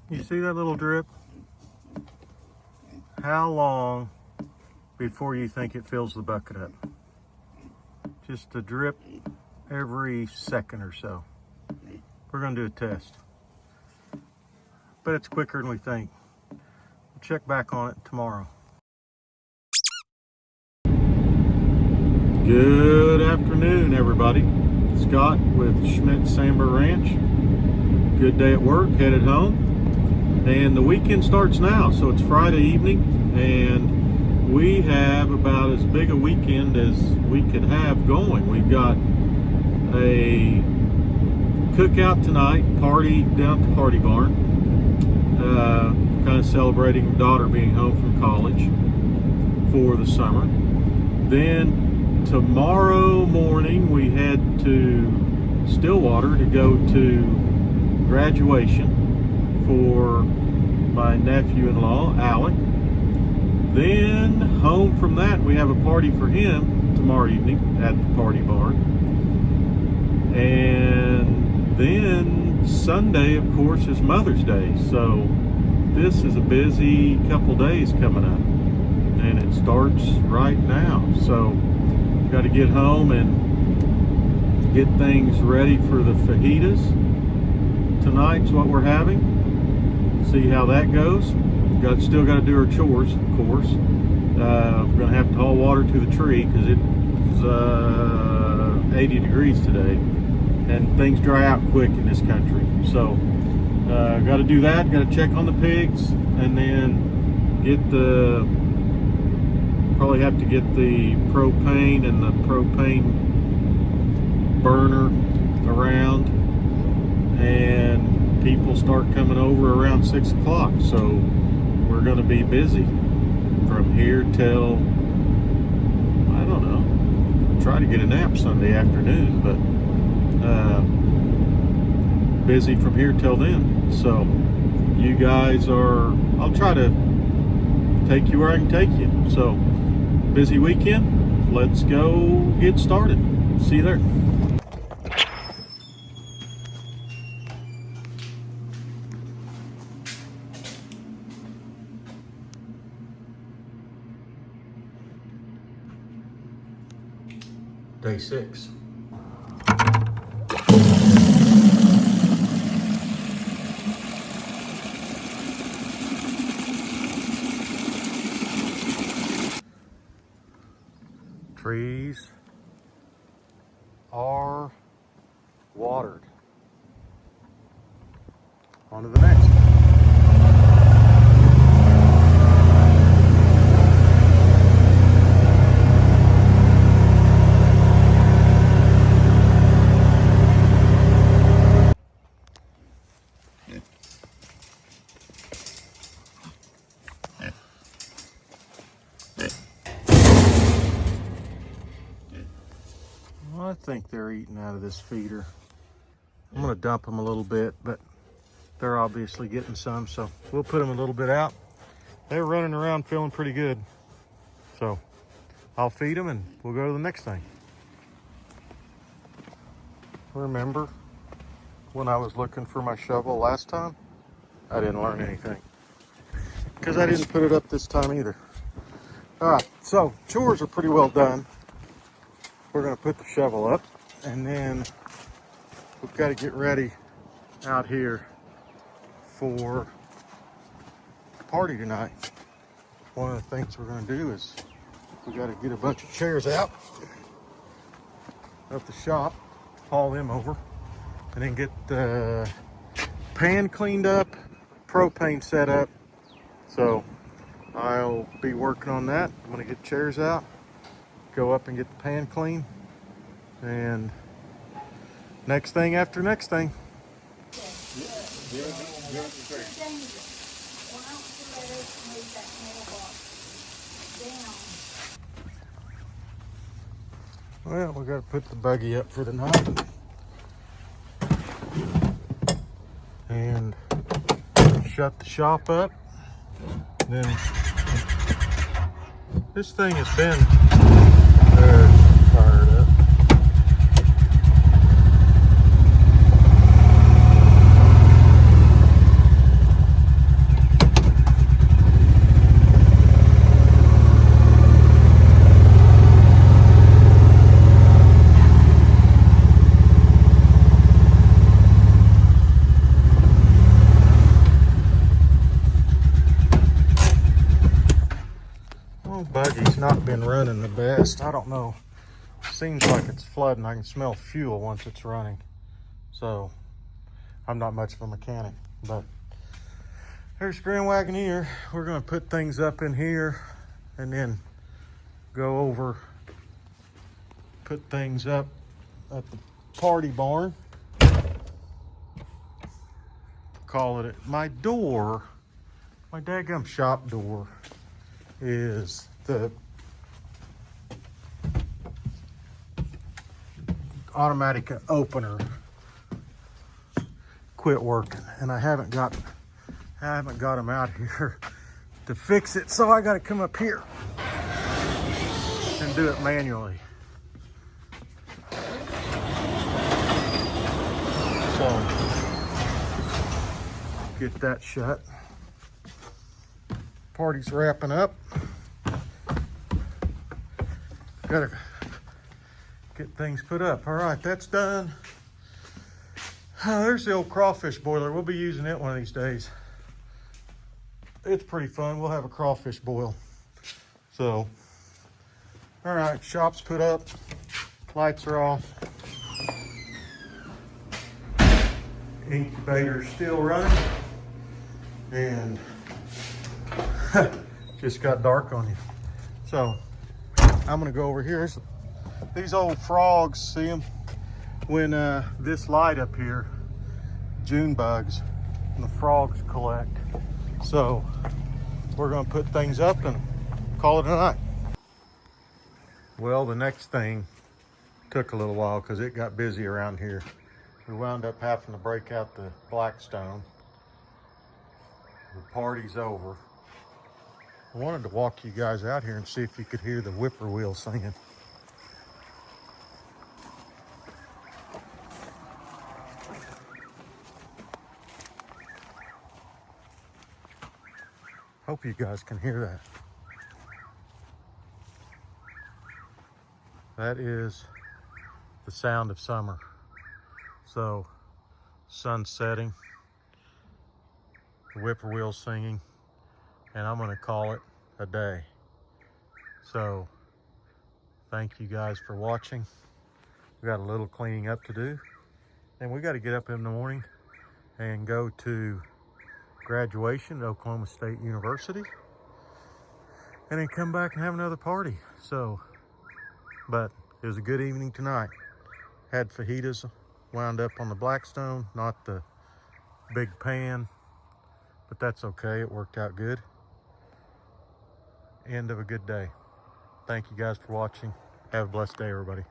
You see that little drip? How long before you think it fills the bucket up? Just a drip every second or so. We're going to do a test. But it's quicker than we think. We'll check back on it tomorrow. Good afternoon, everybody. Scott with Schmidt Samber Ranch. Good day at work, headed home. And the weekend starts now, so it's Friday evening, and we have about as big a weekend as we could have going. We've got a cookout tonight, party down at the party barn, kind of celebrating daughter being home from college for the summer. Then tomorrow morning we head to Stillwater to go to graduation for my nephew-in-law, Alec. Then home from that, we have a party for him tomorrow evening at the party barn. And then Sunday, of course, is Mother's Day. So this is a busy couple days coming up. And it starts right now. So got to get home and get things ready for the fajitas. Tonight's what we're having. See how that goes. Still got to do our chores, of course. We're going to have to haul water to the tree because it's 80 degrees today, and things dry out quick in this country. So, got to do that. Got to check on the pigs, and then probably have to get the propane and the propane burner around, and people start coming over around 6 o'clock, so we're going to be busy from here till, I don't know, try to get a nap Sunday afternoon, but busy from here till then. So you guys I'll try to take you where I can take you. So busy weekend, let's go get started. See you there. Day 6. Trees are watered. On to the next. I think they're eating out of this feeder. I'm going to dump them a little bit, but they're obviously getting some, so we'll put them a little bit out. They're running around feeling pretty good. So I'll feed them and we'll go to the next thing. Remember when I was looking for my shovel last time? I didn't learn anything because I didn't put it up this time either. All right, so chores are pretty well done. We're going to put the shovel up, and then we've got to get ready out here for the party tonight. One of the things we're going to do is we got to get a bunch of chairs out of the shop, haul them over, and then get the pan cleaned up, propane set up. So I'll be working on that. I'm going to get chairs out, go up and get the pan clean, and next thing after next thing. Well, we got to put the buggy up for the night and shut the shop up. Then this thing has been fired up. not been running the best. I don't know. Seems like it's flooding. I can smell fuel once it's running. So I'm not much of a mechanic, but there's Grand Wagoneer. We're gonna put things up in here and then go over, put things up at the party barn. Call it my door. My daggum shop door is the automatic opener quit working, and I haven't got them out here to fix it, so I got to come up here and do it manually. So get that shut. Party's wrapping up. Gotta get things put up. All right, that's done. There's the old crawfish boiler. We'll be using it one of these days. It's pretty fun. We'll have a crawfish boil. So, all right, shop's put up. Lights are off. Incubator's still running. And just got dark on you. So, I'm gonna go over here. These old frogs, see them? When this light up here, June bugs, and the frogs collect. So we're gonna put things up and call it a night. Well, the next thing took a little while because it got busy around here. We wound up having to break out the Blackstone. The party's over. I wanted to walk you guys out here and see if you could hear the whippoorwill singing. Hope you guys can hear that. That is the sound of summer. So, sun setting, the whippoorwill singing, and I'm gonna call it a day. So, thank you guys for watching. We got a little cleaning up to do, and we got to get up in the morning and go to graduation at Oklahoma State University, and then come back and have another party. So, but it was a good evening tonight. Had fajitas, wound up on the Blackstone, not the big pan, but that's okay. It worked out good. End of a good day. Thank you guys for watching. Have a blessed day, everybody.